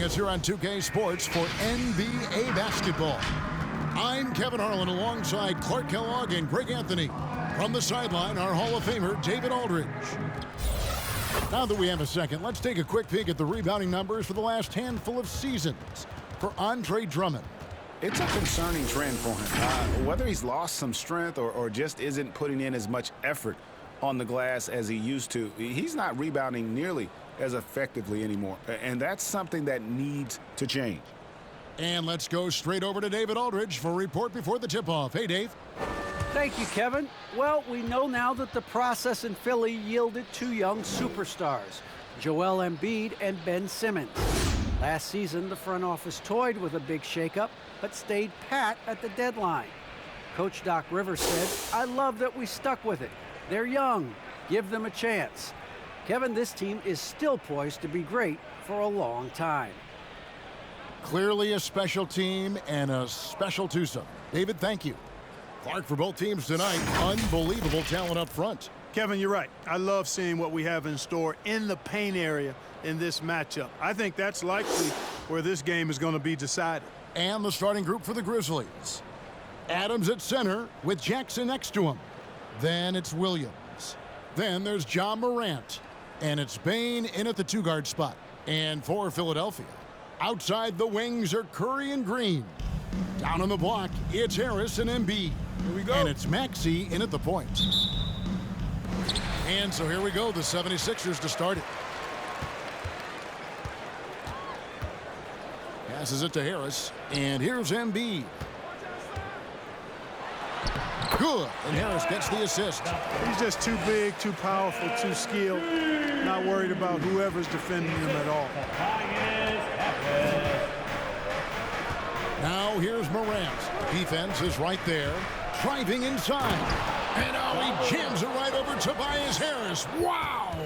joining us here on 2K Sports for NBA basketball. I'm Kevin Harlan alongside Clark Kellogg and Greg Anthony. From the sideline, our Hall of Famer, David Aldridge. Now that we have a second, let's take a quick peek at the rebounding numbers for the last handful of seasons for Andre Drummond. It's a concerning trend for him. Whether he's lost some strength or just isn't putting in as much effort on the glass as he used to, he's not rebounding nearly as effectively anymore. And that's something that needs to change. And let's go straight over to David Aldridge for a report before the tip-off. Hey, Dave. Thank you, Kevin. Well, we know now that the process in Philly yielded two young superstars, Joel Embiid and Ben Simmons. Last season, the front office toyed with a big shakeup, but stayed pat at the deadline. Coach Doc Rivers said, "I love that we stuck with it. They're young. Give them a chance." Kevin, this team is still poised to be great for a long time. Clearly a special team and a special twosome. David, thank you. Clark, for both teams tonight, unbelievable talent up front. Kevin, you're right. I love seeing what we have in store in the paint area in this matchup. I think that's likely where this game is going to be decided. And the starting group for the Grizzlies. Adams at center with Jackson next to him. Then it's Williams. Then there's John Morant. And it's Bane in at the two-guard spot. And for Philadelphia, outside the wings are Curry and Green. Down on the block, it's Harris and Embiid. Here we go. And it's Maxey in at the point. And so here we go, the 76ers to start it. Passes it to Harris, and here's Embiid. Good, and Harris gets the assist. He's just too big, too powerful, too skilled. Not worried about whoever's defending him at all. Now here's Morant. Defense is right there. Driving inside. And now he jams it right over Tobias Harris. Wow!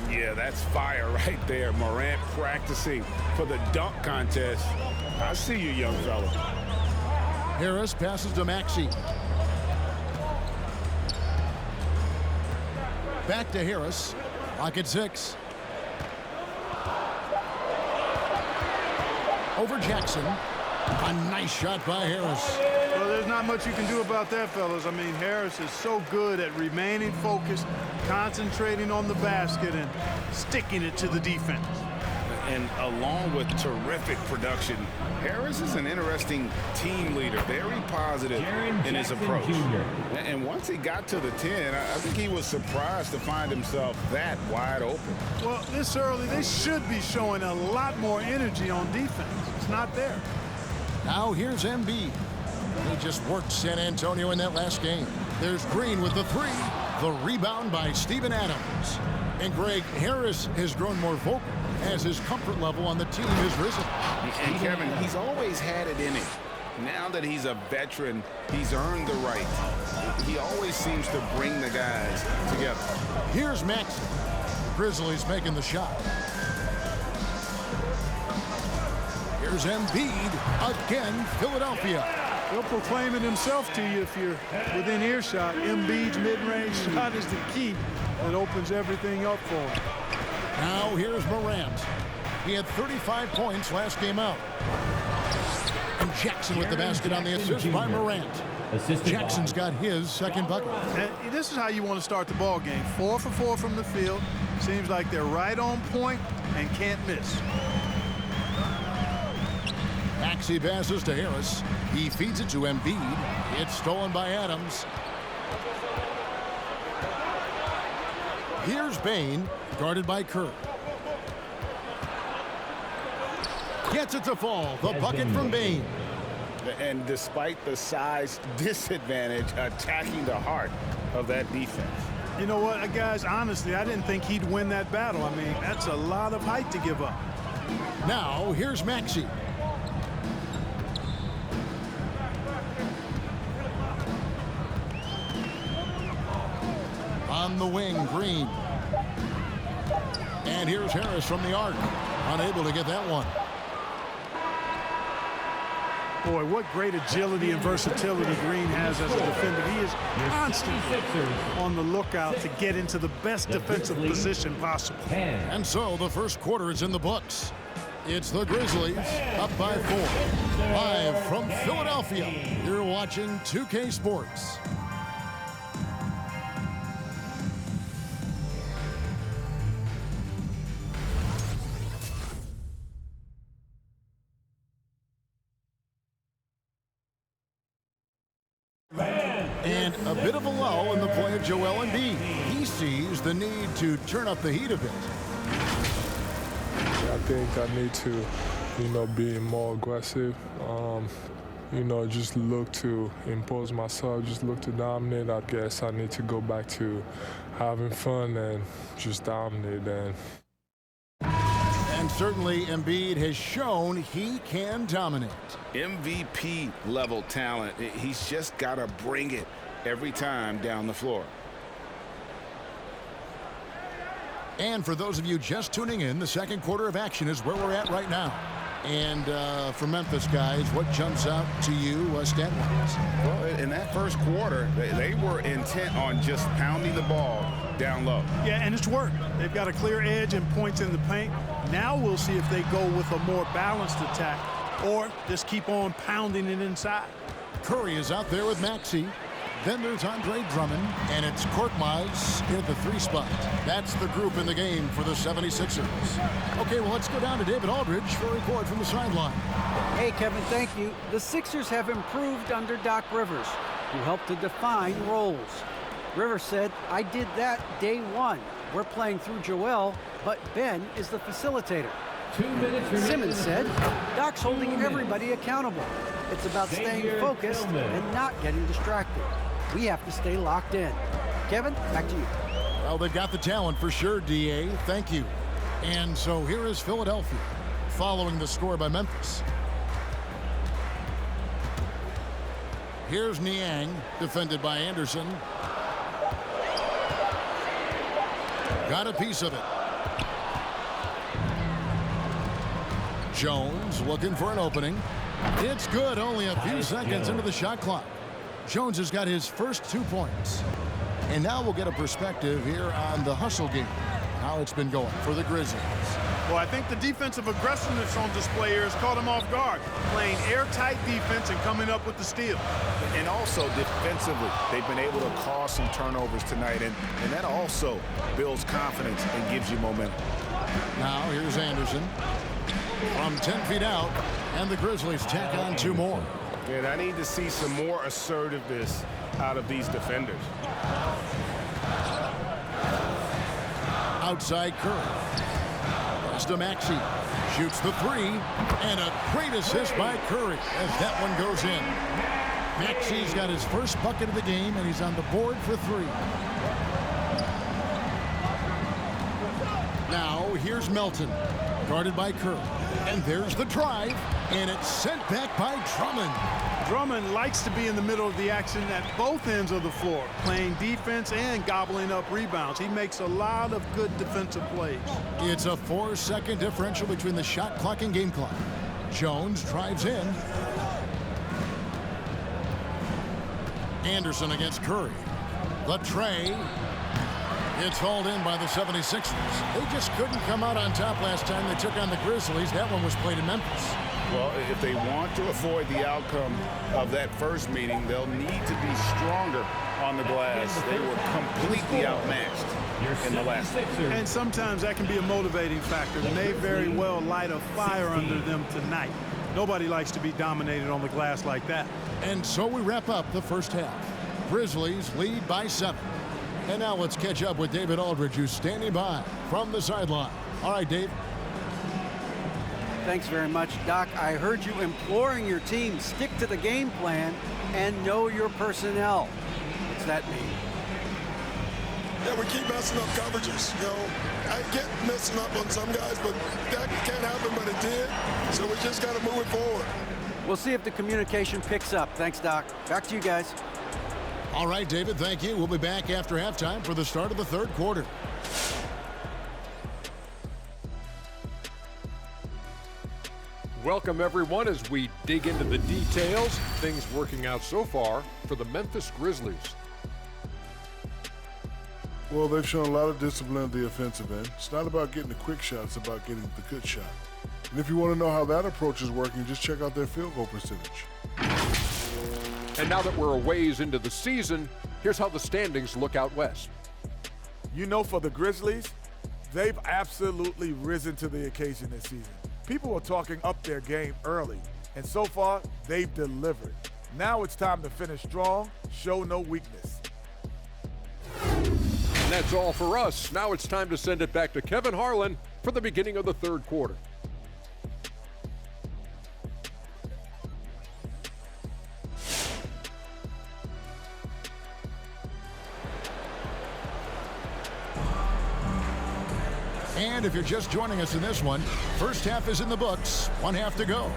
Yeah, that's fire right there. Morant practicing for the dunk contest. I see you, young fella. Harris passes to Maxey. Back to Harris. Clock at 6. Over Jackson. A nice shot by Harris. Well, there's not much you can do about that, fellas. I mean, Harris is so good at remaining focused, concentrating on the basket, and sticking it to the defense. And along with terrific production, Harris is an interesting team leader, very positive in his approach. And once he got to the 10, I think he was surprised to find himself that wide open. Well, this early, they should be showing a lot more energy on defense. It's not there. Now here's Embiid. He just worked San Antonio in that last game. There's Green with the 3. The rebound by Steven Adams. And Greg, Harris has grown more vocal as his comfort level on the team has risen. And Kevin, he's always had it in him. Now that he's a veteran, he's earned the right. He always seems to bring the guys together. Here's Maxey. Grizzlies making the shot. Here's Embiid. Again, Philadelphia. He'll proclaim it himself to you if you're within earshot. Embiid's mid-range shot is the key that opens everything up for him. Now here's Morant. He had 35 points last game out. And Jackson with the basket on the assist by Morant. Jackson's got his second bucket. And this is how you want to start the ball game. 4 for 4 from the field. Seems like they're right on point and can't miss. Maxey passes to Harris. He feeds it to Embiid. It's stolen by Adams. Here's Bane, guarded by Curry. Gets it to fall. The bucket from Bane. And despite the size disadvantage, attacking the heart of that defense. You know what, guys, honestly, I didn't think he'd win that battle. I mean, that's a lot of height to give up. Now, here's Maxey. On the wing, Green. And here's Harris from the arc. Unable to get that one. Boy, what great agility and versatility Green has as a defender. He is constantly on the lookout to get into the best defensive position possible. And so the first quarter is in the books. It's the Grizzlies up by 4. Live from Philadelphia, you're watching 2K Sports. And a bit of a lull in the play of Joel Embiid. He sees the need to turn up the heat a bit. I think I need to, be more aggressive. Just look to impose myself, just look to dominate. I guess I need to go back to having fun and just dominate. And certainly Embiid has shown he can dominate. MVP level talent. He's just got to bring it every time down the floor. And for those of you just tuning in, the second quarter of action is where we're at right now. And for Memphis, guys, what jumps out to you stat-wise? Well, in that first quarter, they were intent on just pounding the ball down low. Yeah, and it's worked. They've got a clear edge and points in the paint. Now we'll see if they go with a more balanced attack or just keep on pounding it inside. Curry is out there with Maxey. Then there's Andre Drummond, and it's Korkmaz in at the 3 spot. That's the group in the game for the 76ers. Okay, well, let's go down to David Aldridge for a report from the sideline. Hey, Kevin, thank you. The Sixers have improved under Doc Rivers, who helped to define roles. Rivers said, "I did that day one. We're playing through Joel, but Ben is the facilitator." 2 minutes. Simmons said, "Doc's holding everybody accountable. It's about staying focused and not getting distracted. We have to stay locked in." Kevin, back to you. Well, they've got the talent for sure, D.A. Thank you. And so here is Philadelphia, following the score by Memphis. Here's Niang, defended by Anderson. Got a piece of it. Jones looking for an opening. It's good, only a few seconds into the shot clock. Jones has got his first 2 points. And now we'll get a perspective here on the hustle game, how it's been going for the Grizzlies. Well, I think the defensive aggressiveness on display here has caught them off guard, playing airtight defense and coming up with the steal. And also defensively, they've been able to cause some turnovers tonight, and that also builds confidence and gives you momentum. Now here's Anderson from 10 feet out, and the Grizzlies tack on 2 more. And I need to see some more assertiveness out of these defenders. Outside Curry. Pass to Maxey. Shoots the 3, and a great assist by Curry as that one goes in. Maxey's got his first bucket of the game, and he's on the board for 3. Now here's Melton, guarded by Curry. And there's the drive, and it's sent back by Drummond. Drummond likes to be in the middle of the action at both ends of the floor, playing defense and gobbling up rebounds. He makes a lot of good defensive plays. It's a 4-second differential between the shot clock and game clock. Jones drives in. Anderson against Curry. The tray. It's hauled in by the 76ers. They just couldn't come out on top last time they took on the Grizzlies. That one was played in Memphis. Well, if they want to avoid the outcome of that first meeting, they'll need to be stronger on the glass. They were completely outmatched in the last game. And sometimes that can be a motivating factor. They may very well light a fire under them tonight. Nobody likes to be dominated on the glass like that. And so we wrap up the first half. Grizzlies lead by 7. And now let's catch up with David Aldridge, who's standing by from the sideline. All right, Dave. Thanks very much, Doc. I heard you imploring your team, stick to the game plan and know your personnel. What's that mean? Yeah, we keep messing up coverages. I get messing up on some guys, but that can't happen, but it did. So we just got to move it forward. We'll see if the communication picks up. Thanks, Doc. Back to you guys. All right, David, thank you. We'll be back after halftime for the start of the third quarter. Welcome, everyone, as we dig into the details. Things working out so far for the Memphis Grizzlies. Well, they've shown a lot of discipline at the offensive end. It's not about getting the quick shot, it's about getting the good shot. And if you want to know how that approach is working, just check out their field goal percentage. And now that we're a ways into the season, here's how the standings look out west. You know, for the Grizzlies, they've absolutely risen to the occasion this season. People are talking up their game early, and so far, they've delivered. Now it's time to finish strong, show no weakness. And that's all for us. Now it's time to send it back to Kevin Harlan for the beginning of the third quarter. And if you're just joining us in this one, first half is in the books, one half to go.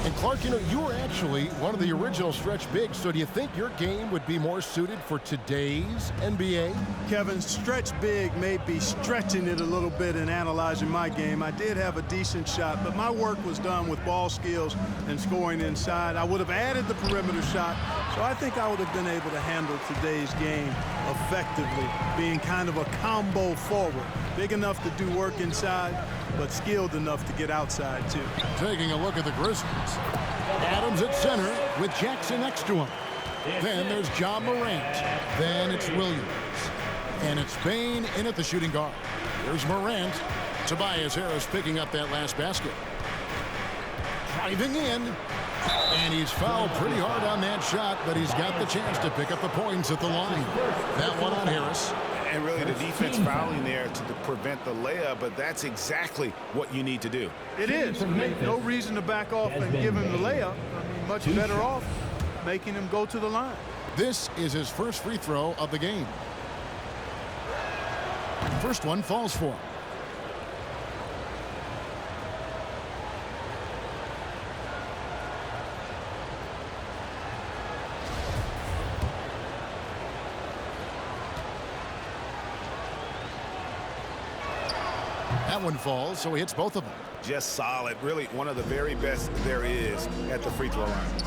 And Clark, you know, you were actually one of the original stretch bigs, so do you think your game would be more suited for today's NBA? Kevin, stretch big may be stretching it a little bit in analyzing my game. I did have a decent shot, but my work was done with ball skills and scoring inside. I would have added the perimeter shot, so I think I would have been able to handle today's game effectively, being kind of a combo forward. Big enough to do work inside, but skilled enough to get outside, too. Taking a look at the Grizzlies. Adams at center with Jackson next to him. Then there's Ja Morant. Then it's Williams. And it's Bane in at the shooting guard. Here's Morant. Tobias Harris picking up that last basket. Driving in. And he's fouled pretty hard on that shot, but he's got the chance to pick up the points at the line. That one on Harris. And really the defense fouling there to prevent the layup, but that's exactly what you need to do. It is. No reason to back off and give him the layup. I mean, much better off making him go to the line. This is his first free throw of the game. First one falls for him. That one falls, so he hits both of them. Just solid. Really one of the very best there is at the free throw line.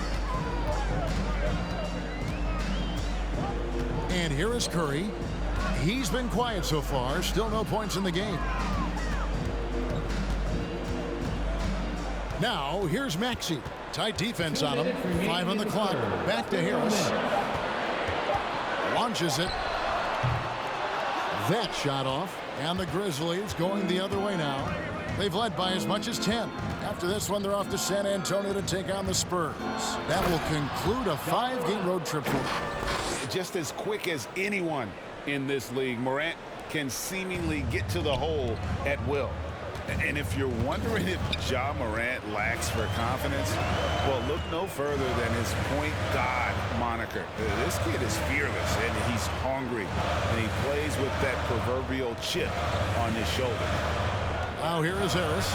And here is Curry. He's been quiet so far. Still no points in the game. Now, here's Maxey. Tight defense on him. 5 on the clock. Back to Harris. Launches it. That shot off. And the Grizzlies going the other way now. They've led by as much as 10. After this one, they're off to San Antonio to take on the Spurs. That will conclude a 5-game road trip for them. Just as quick as anyone in this league, Morant can seemingly get to the hole at will. And if you're wondering if Ja Morant lacks for confidence, well, look no further than his point god moniker. This kid is fearless, and he's hungry, and he plays with that proverbial chip on his shoulder. Now here is Harris.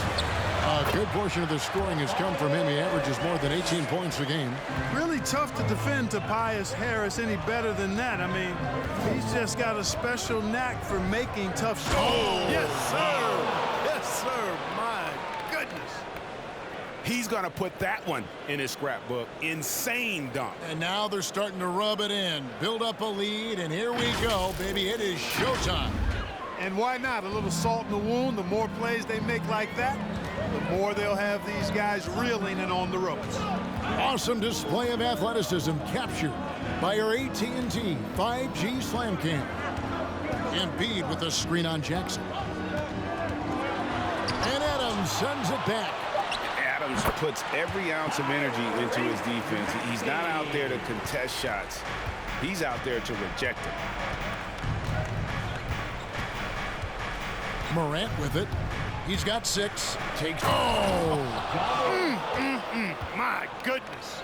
A good portion of the scoring has come from him. He averages more than 18 points a game. Really tough to defend Tobias Harris any better than that. I mean, he's just got a special knack for making tough shots. Oh, yes, sir. Yes, sir. My goodness. He's going to put that one in his scrapbook. Insane dunk. And now they're starting to rub it in. Build up a lead, and here we go, baby. It is showtime. And why not? A little salt in the wound. The more plays they make like that, the more they'll have these guys reeling and on the ropes. Awesome display of athleticism captured by our AT&T 5G Slam Cam. Embiid with a screen on Jackson. And Adams sends it back. Adams puts every ounce of energy into his defense. He's not out there to contest shots. He's out there to reject them. Morant with it. He's got 6. Takes. My goodness.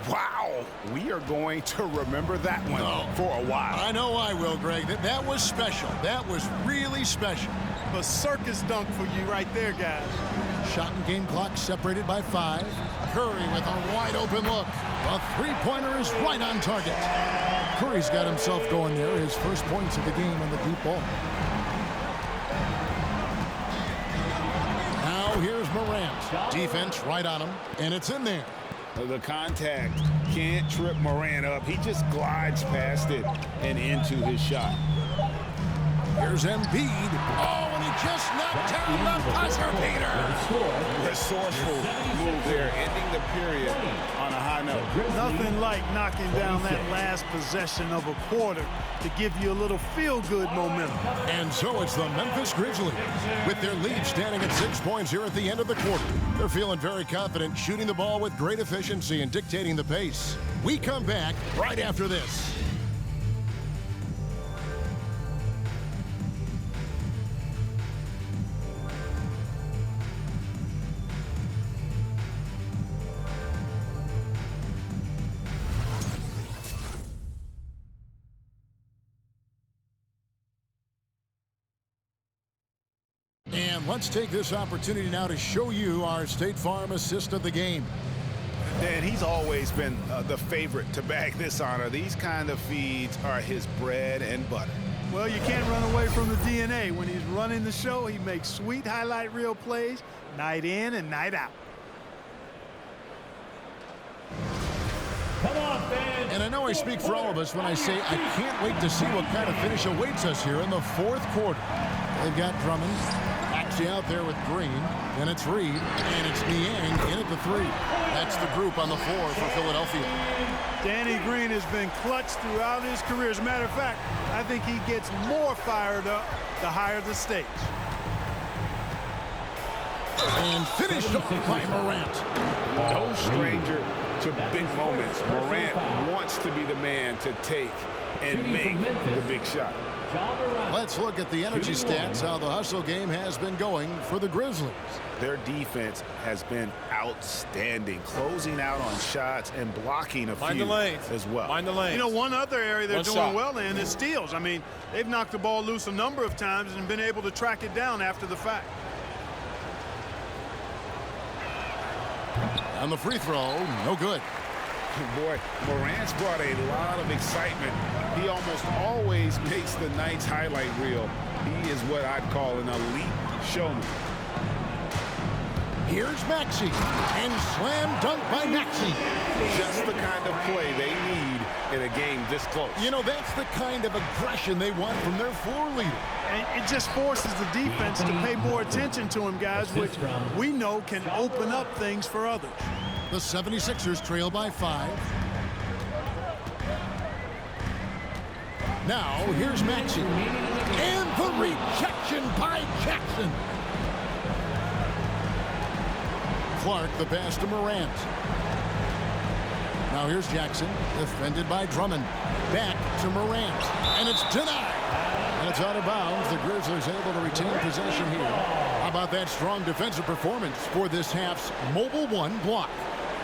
Wow. We are going to remember that one for a while. I know I will, Greg. That was special. That was really special. A circus dunk for you right there, guys. Shot and game clock separated by 5. Curry with a wide open look. A three-pointer is right on target. Curry's got himself going there. His first points of the game on the deep ball. Now here's Morant. Defense right on him, and it's in there. The contact can't trip Morant up. He just glides past it and into his shot. Here's Embiid. Oh, and he just knocked down the buzzer beater. Resourceful move there, ending the period on a high note. Nothing like knocking down that last possession of a quarter to give you a little feel-good momentum. And so it's the Memphis Grizzlies with their lead standing at 6 points here at the end of the quarter. They're feeling very confident, shooting the ball with great efficiency and dictating the pace. We come back right after this. And let's take this opportunity now to show you our State Farm assist of the game. Dan, he's always been the favorite to bag this honor. These kind of feeds are his bread and butter. Well, you can't run away from the DNA. When he's running the show, he makes sweet highlight reel plays night in and night out. And I know I speak for all of us when I say I can't wait to see what kind of finish awaits us here in the fourth quarter. They've got Drummond actually out there with Green, and it's Reed, and it's Niang in at the 3. That's the group on the floor for Philadelphia. Danny Green has been clutch throughout his career. As a matter of fact, I think he gets more fired up the higher the stakes. And finished off by Morant. No stranger to big moments. Morant wants to be the man to take and make the big shot. Let's look at the energy stats, how the hustle game has been going for the Grizzlies. Their defense has been outstanding, closing out on shots and blocking a few as well. Mind the lane. You know, one other area they're doing well in is steals. I mean, they've knocked the ball loose a number of times and been able to track it down after the fact. On the free throw, no good. Boy, Morant's brought a lot of excitement. He almost always makes the night's highlight reel. He is what I'd call an elite showman. Here's Maxey, and slam dunk by Maxey. Just the kind of play they need in a game this close. You know, that's the kind of aggression they want from their floor leader. And it just forces the defense to pay more attention to him, guys, which we know can open up things for others. The 76ers trail by 5. Now, here's Maxey. And the rejection by Jackson. Clark, the pass to Morant. Now here's Jackson, defended by Drummond. Back to Morant, and it's denied. And it's out of bounds. The Grizzlies able to retain possession here. How about that strong defensive performance for this half's mobile 1 block?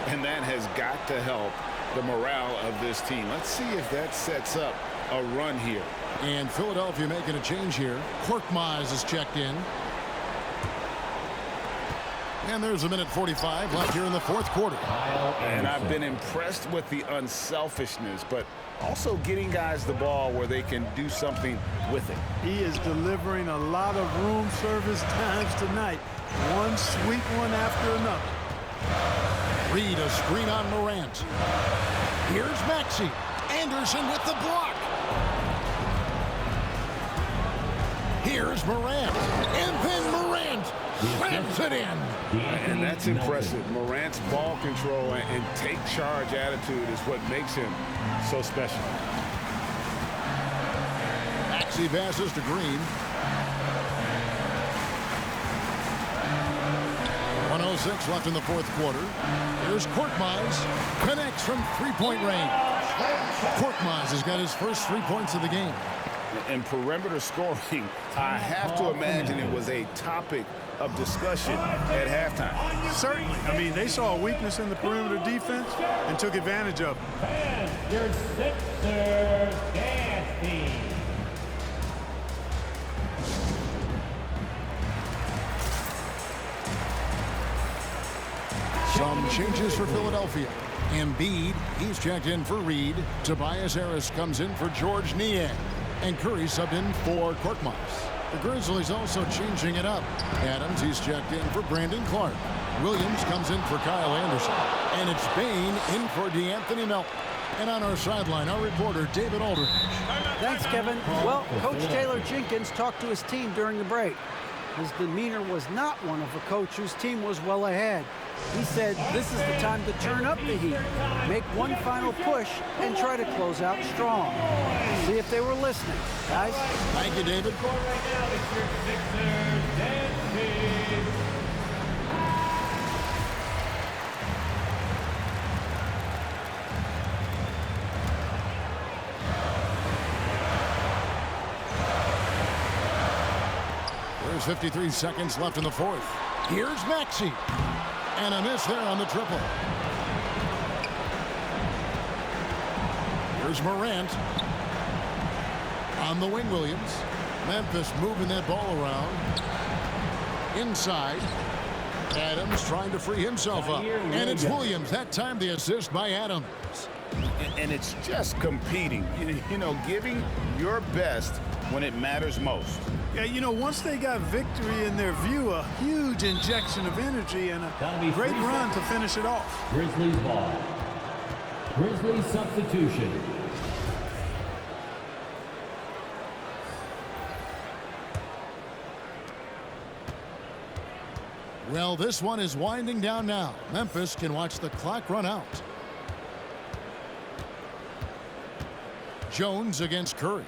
And that has got to help the morale of this team. Let's see if that sets up a run here. And Philadelphia making a change here. Korkmaz is checked in. And there's a minute 45 left here in the fourth quarter. And I've been impressed with the unselfishness, but also getting guys the ball where they can do something with it. He is delivering a lot of room service times tonight. One sweet one after another. Reed, a screen on Morant. Here's Maxey. Anderson with the block. Here's Morant. And then Morant slams it in. And that's impressive. Morant's ball control and take charge attitude is what makes him so special. Maxey passes to Green. 1:06 left in the fourth quarter. Here's Korkmaz. Connects from three-point range. Korkmaz has got his first 3 points of the game. And perimeter scoring, I have to imagine it was a topic of discussion at halftime. Certainly. I mean, they saw a weakness in the perimeter defense and took advantage of it. Your Sixers dance. Some changes for Philadelphia. Embiid, he's checked in for Reed. Tobias Harris comes in for George Niang. And Curry subbed in for Korkmaz. The Grizzlies also changing it up. Adams, he's checked in for Brandon Clark. Williams comes in for Kyle Anderson. And it's Bane in for DeAnthony Melton. And on our sideline, our reporter, David Aldridge. Thanks, Kevin. Well, Coach Taylor Jenkins talked to his team during the break. His demeanor was not one of a coach whose team was well ahead. He said this is the time to turn up the heat, make one final push, and try to close out strong. See if they were listening, guys. Thank you, David. There's 53 seconds left in the fourth. Here's Maxey. And a miss there on the triple. Here's Morant. On the wing, Williams. Memphis moving that ball around. Inside. Adams trying to free himself up. And it's Williams. That time the assist by Adams. And it's just competing. You know, giving your best when it matters most. Yeah, you know, once they got victory in their view, a huge injection of energy and a great run to finish it off. Grizzlies ball. Grizzlies substitution. Well, this one is winding down now. Memphis can watch the clock run out. Jones against Curry.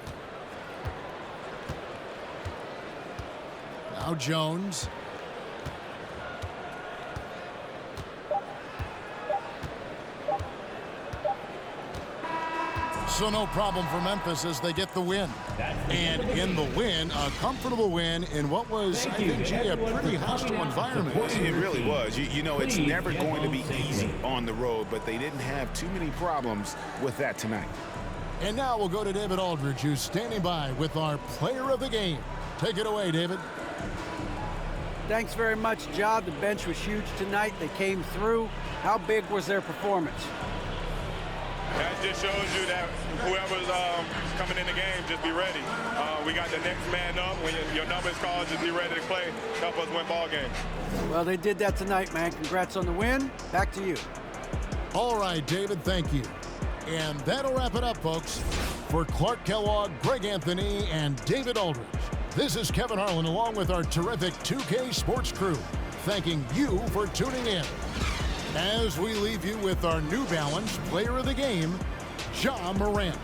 Now Jones. So no problem for Memphis as they get the win. And in the win, a comfortable win in what was, I think, Jay, a pretty hostile environment. It really was. You know, it's never going to be easy on the road, but they didn't have too many problems with that tonight. And now we'll go to David Aldridge, who's standing by with our player of the game. Take it away, David. Thanks very much, Ja. The bench was huge tonight. They came through. How big was their performance? That just shows you that whoever's coming in the game, just be ready. We got the next man up. When your number is called, just be ready to play. Help us win ball games. Well, they did that tonight, man. Congrats on the win. Back to you. All right, David, thank you. And that'll wrap it up, folks. For Clark Kellogg, Greg Anthony, and David Aldridge, this is Kevin Harlan along with our terrific 2K Sports crew, thanking you for tuning in. As we leave you with our New Balance Player of the Game, Ja Morant.